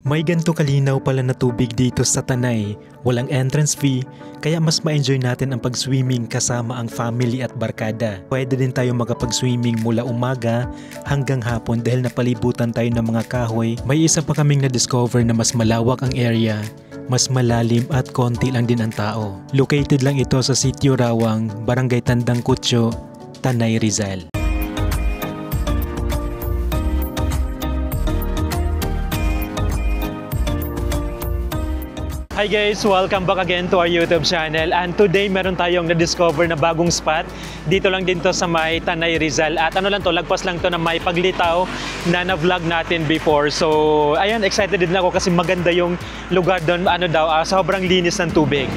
May ganto kalinaw pala na tubig dito sa Tanay, walang entrance fee, kaya mas ma-enjoy natin ang pag-swimming kasama ang family at barkada. Pwede din tayo makapag-swimming mula umaga hanggang hapon dahil napalibutan tayo ng mga kahoy. May isa pa kaming na-discover na mas malawak ang area, mas malalim at konti lang din ang tao. Located lang ito sa Sitio Rawang, Barangay Tandang Kutyo, Tanay, Rizal. Hi guys! Welcome back again to our YouTube channel, and today meron tayong na-discover na bagong spot. Dito lang din to sa may Tanay, Rizal, at ano lang to, lagpas lang to na may Paglitaw na na-vlog natin before. So ayan, excited din ako kasi maganda yung lugar doon, sobrang linis ng tubig.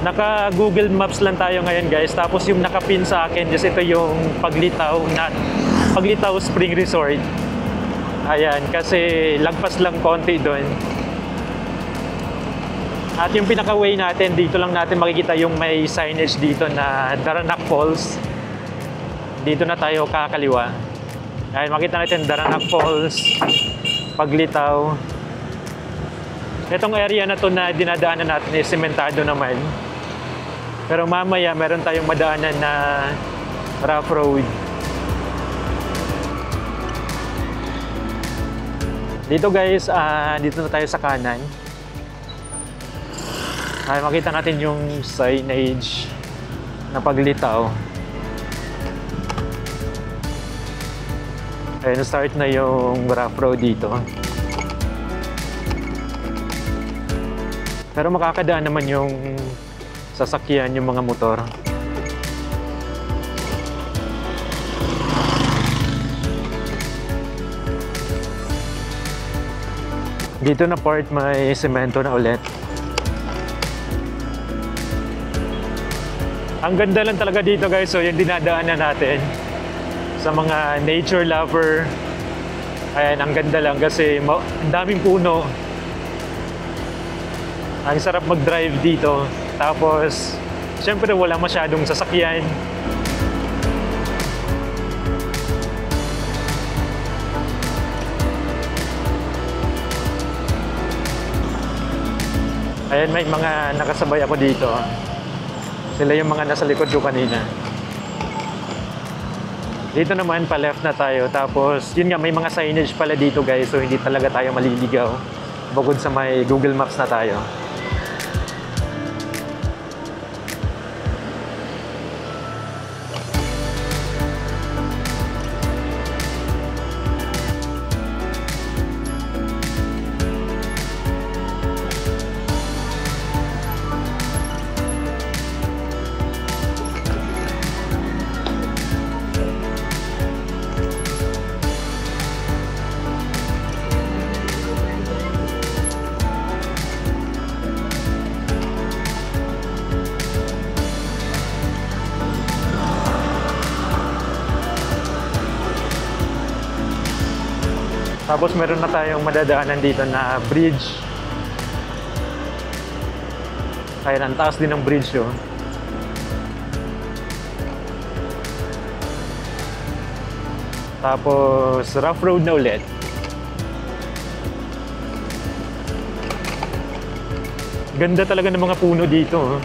Naka Google Maps lang tayo ngayon guys, tapos yung nakapin sa akin just ito yung Paglitaw Spring Resort. Ayan, kasi lagpas lang konti doon. At yung pinaka-way natin, dito lang natin makikita yung may signage dito na Daranac Falls. Dito na tayo kakaliwa. Ayan, makita natin Daranac Falls, Paglitaw. Itong area na to na dinadaanan natin is sementado naman. Pero mamaya meron tayong madaanan na rough road. Dito guys, dito na tayo sa kanan. Ay, makita natin yung signage na Paglitaw. Ayun, start na yung rough road dito. Pero makakadaan naman yung sasakyan, yung mga motor. Dito na part may semento na ulit. Ang ganda lang talaga dito guys, so yung dinadaanan natin sa mga nature lover. Ayan, ang ganda lang kasi ang daming puno. Ang sarap mag-drive dito. Tapos, syempre wala masyadong sasakyan. Ayan, may mga nakasabay ako dito. Sila yung mga nasa likod ko kanina. Dito naman, pa-left na tayo. Tapos, yun nga, may mga signage pala dito guys. So, hindi talaga tayo maliligaw. Bukod sa may Google Maps na tayo. Tapos meron na tayong madadaanan dito na bridge. Ayan, ang taas din ng bridge yun. Tapos rough road na ulit. Ganda talaga ng mga puno dito.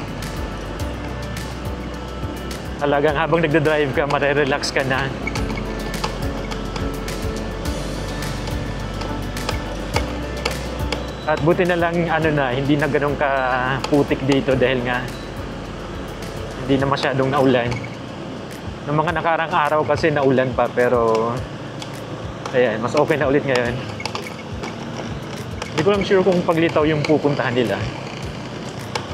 Talagang habang nagda-drive ka, marirelax ka na. At buti na lang hindi na ganun ka putik dito dahil nga hindi na masyadong naulan. Noong mga nakarang araw kasi naulan pa, pero ayan, mas okay na ulit ngayon. Hindi ko lang sure kung Paglitaw yung pupuntahan nila.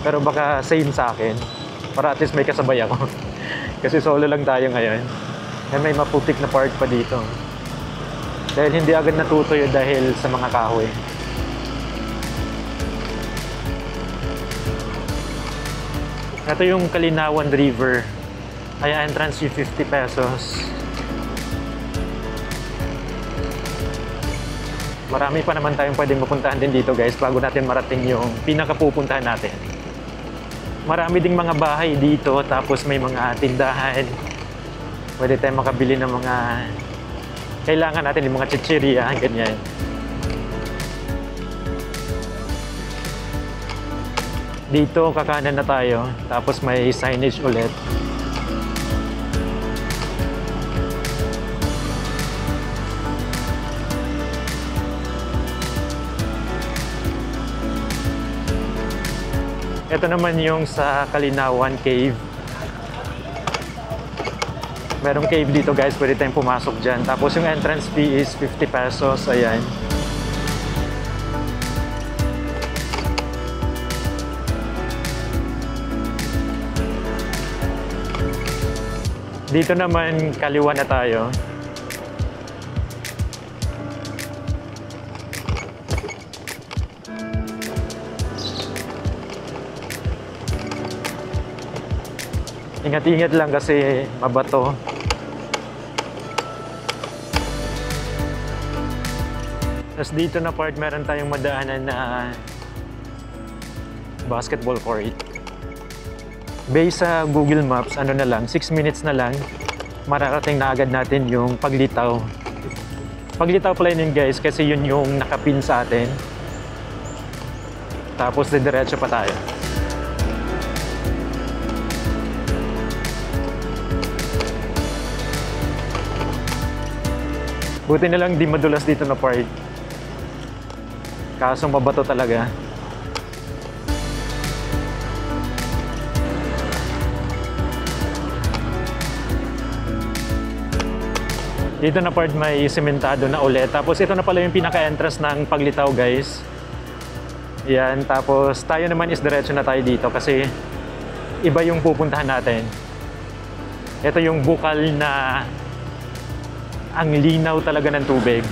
Pero baka same sa akin, para at least may kasabay ako. Kasi solo lang tayo ngayon. And may maputik na part pa dito. Dahil hindi agad natutuyo dahil sa mga kahoy. Ito yung Kalinawan River. Kaya entrance fee 50 pesos. Marami pa naman tayong pwedeng mapuntahan din dito guys bago natin marating yung pinakapupuntahan natin. Marami ding mga bahay dito, tapos may mga tindahan. Pwede tayong makabili ng mga kailangan natin, yung mga chichirya, ganyan. Dito, kakanan na tayo. Tapos may signage ulit. Ito naman yung sa Kalinawan Cave. Merong cave dito guys, pwede tayong pumasok dyan. Tapos yung entrance fee is 50 pesos, ayan. Dito naman, kaliwa na tayo. Ingat-ingat lang kasi mabato. Tapos dito na part, meron tayong madaanan na basketball court. Based sa Google Maps, ano na lang, 6 minutes na lang, mararating na agad natin yung Paglitaw. Paglitaw pala yun guys, kasi yun yung nakapin sa atin. Tapos diretso pa tayo. Buti na lang di madulas dito na part. Kaso mabato talaga. Dito na part may sementado na ulit. Tapos ito na pala yung pinaka-entrance ng Paglitaw guys. Yan, tapos tayo naman is diretso na tayo dito kasi iba yung pupuntahan natin. Ito yung bukal na ang linaw talaga ng tubig.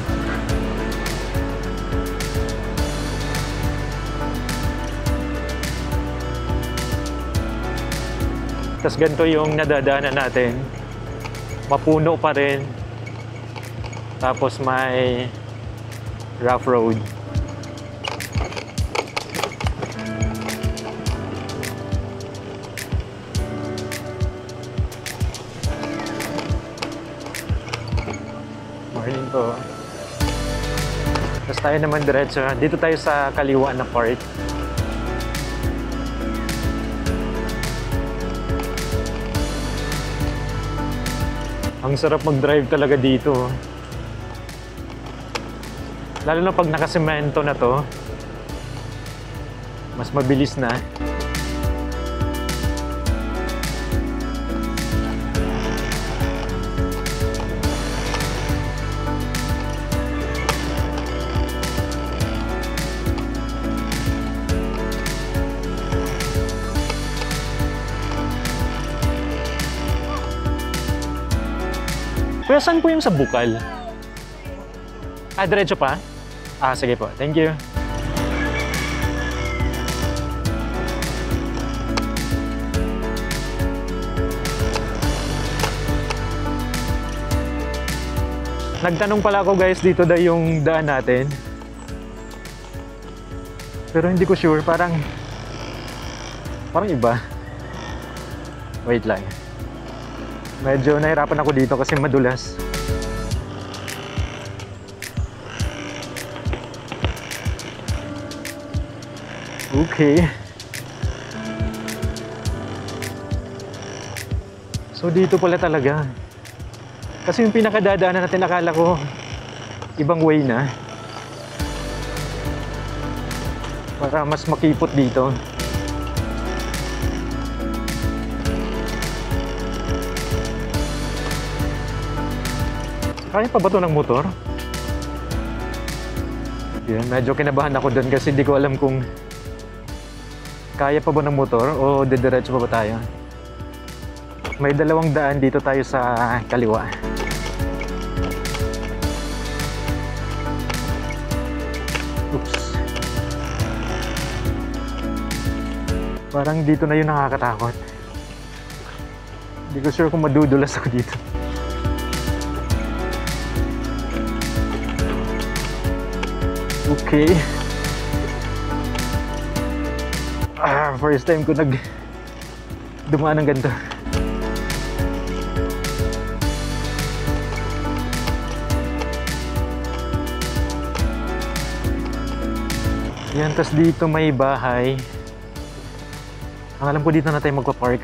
Tapos ganito yung nadadaanan natin. Mapuno pa rin. Tapos may rough road. Morning po. Tapos tayo naman diretso. Dito tayo sa kaliwa na part. Ang sarap mag-drive talaga dito. Lalo na pag nakasemento na to, mas mabilis na. Pero saan po yung sa bukal? Ah, diretso pa? Ah, sige po. Thank you. Nagtanong pala ako guys, dito daw yung daan natin. Pero hindi ko sure, parang iba. Wait lang. Medyo nahirapan ako dito kasi madulas. Okay. So dito pala talaga. Kasi yung pinakadadaanan natin, akala ko ibang way na. Para mas makipot dito. Kaya pa ba ito ng motor? Yan, medyo kinabahan ako doon kasi hindi ko alam kung kaya pa ba ng motor o didiretso pa ba tayo. May dalawang daan, dito tayo sa kaliwa. Oops. Parang dito na yun nakakatakot. Hindi ko sure kung madudulas ako dito. Okay. First time ko dumaan ng ganito. Yan, tas dito may bahay. Ang alam ko dito na tayo magpa-park.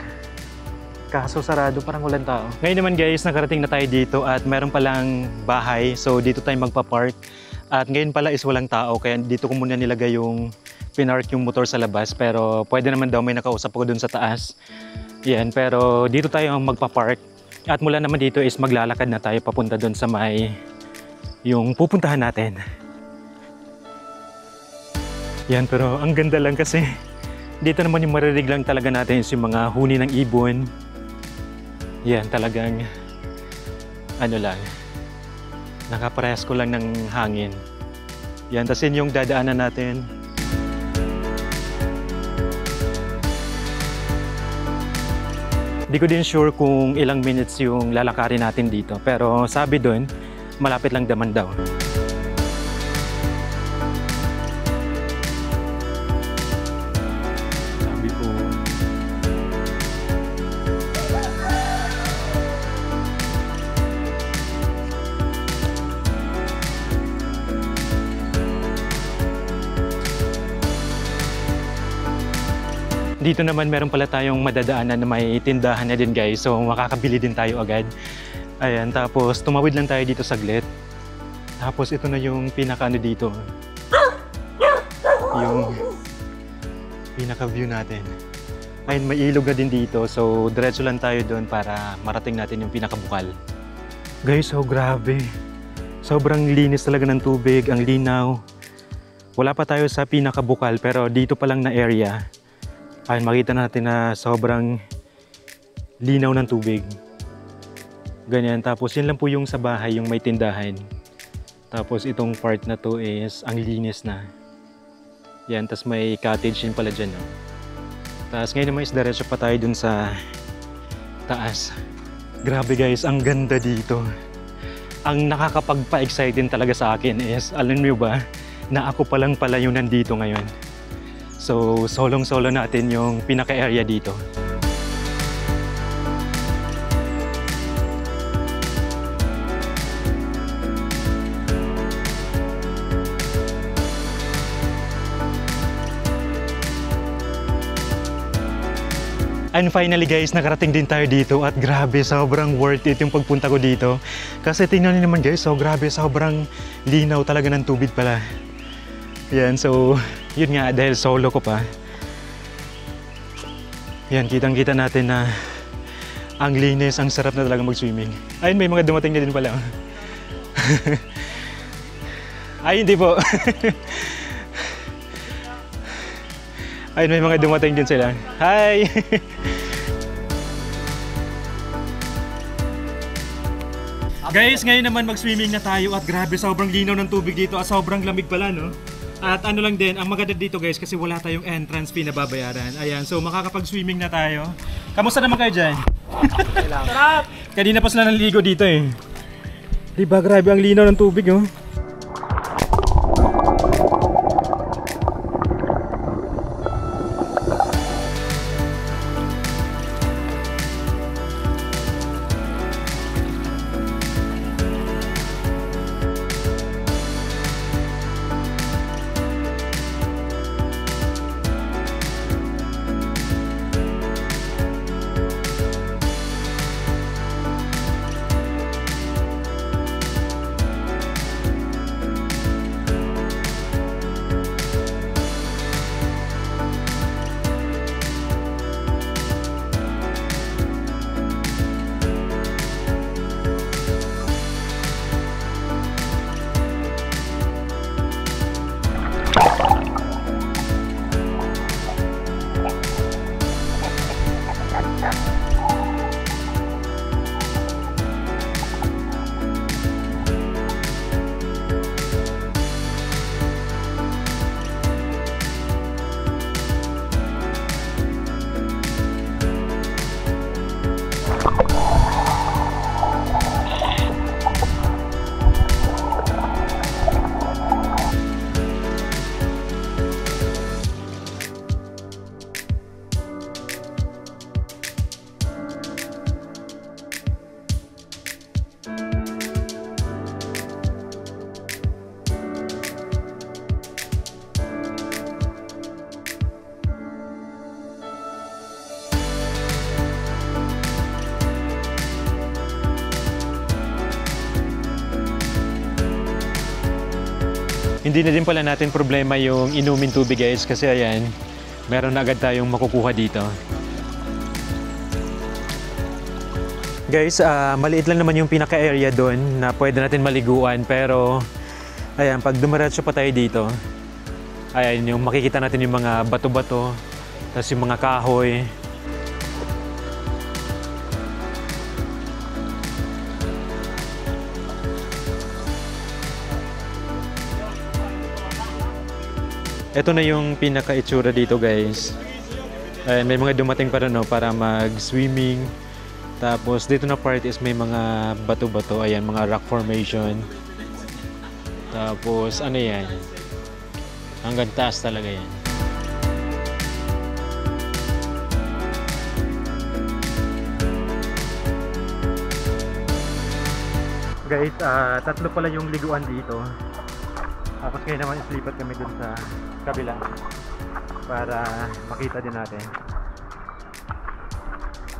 Kaso sarado, parang walang tao. Ngayon naman guys, nakarating na tayo dito at meron palang bahay. So dito tayo magpa-park. At ngayon pala is walang tao, kaya dito ko muna nilagay yung pinark yung motor sa labas. Pero pwede naman daw, may nakausap ako dun sa taas. Yan, pero dito tayo magpa-park. At mula naman dito is maglalakad na tayo papunta dun sa may yung pupuntahan natin. Yan, pero ang ganda lang kasi dito naman yung maririg lang talaga natin is yung mga huni ng ibon. Yan, talagang ano lang, nakaparehas ko lang ng hangin. Yan, tas yun yung dadaanan natin. Di ko din sure kung ilang minutes yung lalakarin natin dito, pero sabi doon, malapit lang naman daw. Dito naman meron pala tayong madadaanan na may tindahan na din guys. So makakabili din tayo agad. Ayan, tapos tumawid lang tayo dito saglit. Tapos ito na yung pinaka-ano dito. Yung pinaka-view natin. Ayun, may ilog na din dito. So diretso lang tayo doon para marating natin yung pinaka-bukal. Guys, so grabe. Sobrang linis talaga ng tubig, ang linaw. Wala pa tayo sa pinaka-bukal pero dito pa lang na area. Ayun, makita natin na sobrang linaw ng tubig. Ganyan. Tapos yun lang po yung sa bahay, yung may tindahan. Tapos itong part na to is ang linis na. Yan, tapos may cottage din pala dyan. No? Tapos ngayon naman is diretso pa tayo dun sa taas. Grabe guys, ang ganda dito. Ang nakakapagpa-excite din talaga sa akin is, alam niyo ba, na ako pa lang pala yung nandito ngayon. So, solong-solo natin yung pinaka-area dito. And finally guys, nakarating din tayo dito at grabe, sobrang worth it yung pagpunta ko dito. Kasi tingnan niyo naman guys, so grabe, sobrang linaw talaga ng tubig pala. Yan, so yun nga, dahil solo ko pa. Yan, kitang-kita natin na ang linis, ang sarap na talaga mag-swimming. Ayun, may mga dumating na din pala. Ay, hindi po. Ayun, may mga dumating din sila. Hi! Guys, ngayon naman mag-swimming na tayo at grabe, sobrang linaw ng tubig dito at sobrang lamig pala, no? At ano lang din, ang maganda dito guys kasi wala tayong entrance fee na babayaran. Ayan, so makakapag-swimming na tayo. Kamusta naman kayo dyan? Sarap! Kanina pa sila naligo dito eh. Diba, grabe ang linaw ng tubig, oh. Hindi na din pala natin problema yung inumin tubig guys kasi ayan, meron na agad tayong makukuha dito. Guys, maliit lang naman yung pinaka-area doon na pwede natin maliguan pero ayan, pag dumiretso pa tayo dito, ayan, yung makikita natin yung mga bato-bato, tapos yung mga kahoy. Ito na yung pinaka-itsura dito guys. Ayan, may mga dumating para para mag-swimming. Tapos dito na part is may mga bato-bato. Ayan, mga rock formation. Tapos ano yan? Hanggang taas talaga yan. Guys, tatlo pala yung liguan dito. Tapos ngayon naman islipat kami dun sa kabila para makita din natin.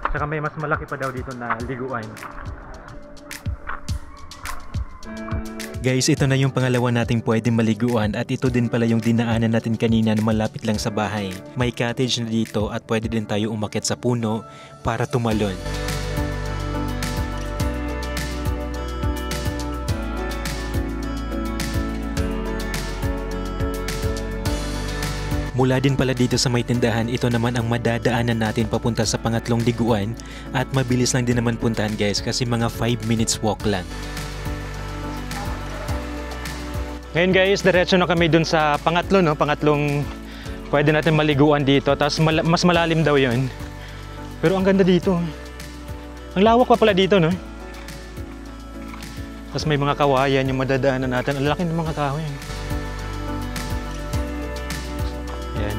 Tsaka may mas malaki pa daw dito na liguan. Guys, ito na yung pangalawa nating pwedeng maliguan at ito din pala yung dinaanan natin kanina na malapit lang sa bahay. May cottage na dito at pwede din tayo umakyat sa puno para tumalon. Mula din pala dito sa may tindahan, ito naman ang madadaanan natin papunta sa pangatlong liguan at mabilis lang din naman puntahan guys kasi mga 5 minutes walk lang. Ngayon guys, diretso na kami dun sa pangatlo, no? Pangatlong pwede natin maliguan dito, tapos mas malalim daw yun. Pero ang ganda dito. Ang lawak pa pala dito, no? Tapos may mga kawayan yung madadaanan natin. Ang laki ng mga kahoy. Yan.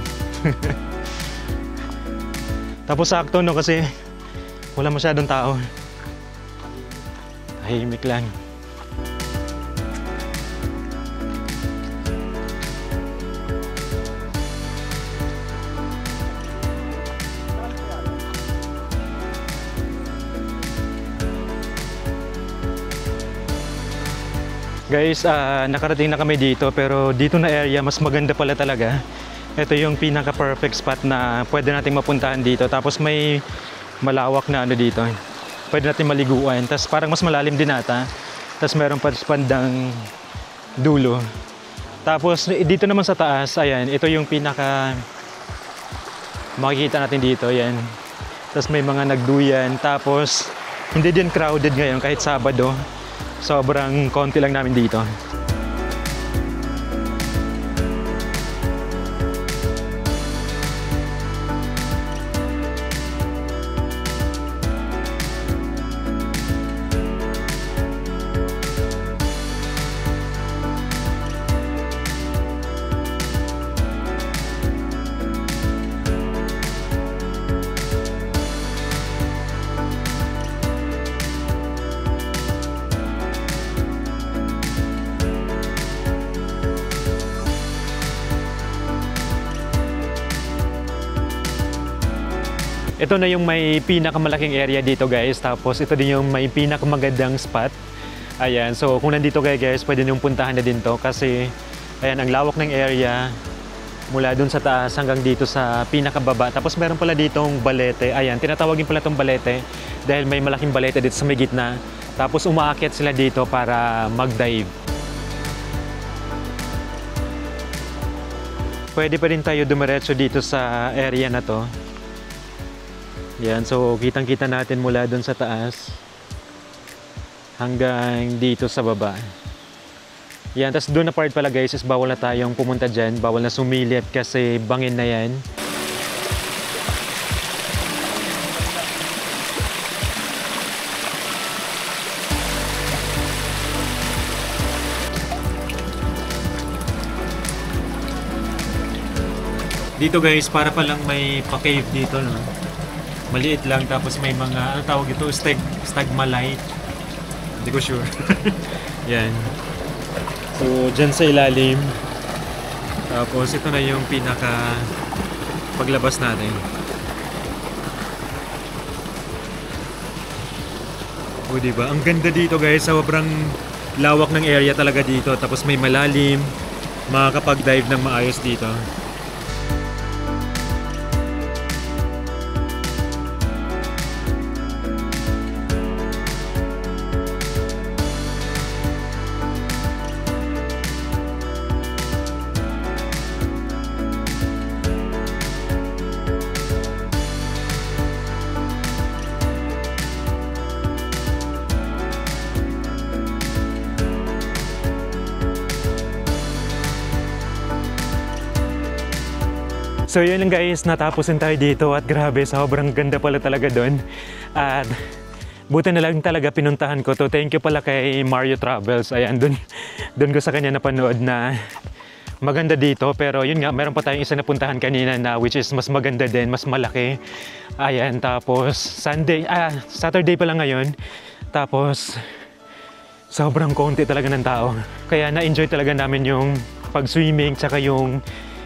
Tapos sakto, no? Kasi wala masyadong tao. Tahimik lang. Guys, nakarating na kami dito pero dito na area mas maganda pala talaga. Ito yung pinaka-perfect spot na pwede nating mapuntahan dito. Tapos may malawak na ano dito. Pwede natin maliguan. Tapos parang mas malalim din ata. Tapos meron pa bandang dulo. Tapos dito naman sa taas, ayan, ito yung pinaka makikita natin dito, ayan. Tapos may mga nagduyan. Tapos hindi din crowded ngayon kahit Sabado. Sobrang konti lang namin dito. Ito na yung may pinakamalaking area dito guys. Tapos ito din yung may pinakamagandang spot. Ayan, so kung nandito kayo guys, pwede niyong puntahan na din to. Kasi ayan, ang lawak ng area. Mula dun sa taas hanggang dito sa pinakababa. Tapos meron pala ditong balete. Ayan, tinatawagin pala itong balete. Dahil may malaking balete dito sa may gitna. Tapos umaakyat sila dito para mag-dive. Pwede pa rin tayo dumiretso dito sa area na to. Yan, so kitang-kita natin mula doon sa taas hanggang dito sa baba. Yan, tapos doon na part pala guys is bawal na tayong pumunta dyan. Bawal na sumilip kasi bangin na yan. Dito guys, para palang may pa-cave dito, no? Maliit lang, tapos may mga, ano tawag ito, stalagmite. Hindi ko sure. Yan. So, dyan sa ilalim. Tapos, ito na yung pinaka paglabas natin. O, diba? Ang ganda dito guys. Sobrang lawak ng area talaga dito. Tapos may malalim. makakapag-dive ng maayos dito. So yun lang guys, natapusin tayo dito at grabe, sobrang ganda pala talaga doon. At buti na lang talaga pinuntahan ko to. Thank you pala kay Mario Travels. Ayan, doon ko sa kanya napanood na maganda dito. Pero yun nga, meron pa tayong isa napuntahan kanina na which is mas maganda din, mas malaki. Ayan, tapos Saturday pa lang ngayon. Tapos sobrang konti talaga ng tao. Kaya na-enjoy talaga namin yung pag-swimming tsaka yung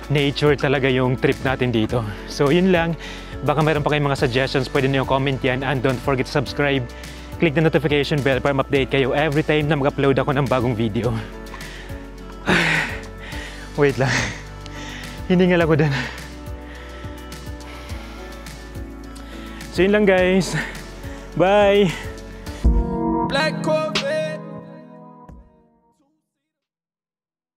nature talaga yung trip natin dito. So yun lang, baka meron pa kayong mga suggestions, pwede niyo comment yan, and don't forget to subscribe, click the notification bell para ma-update kayo every time na mag-upload ako ng bagong video. Wait lang, hiningal ako din. So yun lang guys, bye!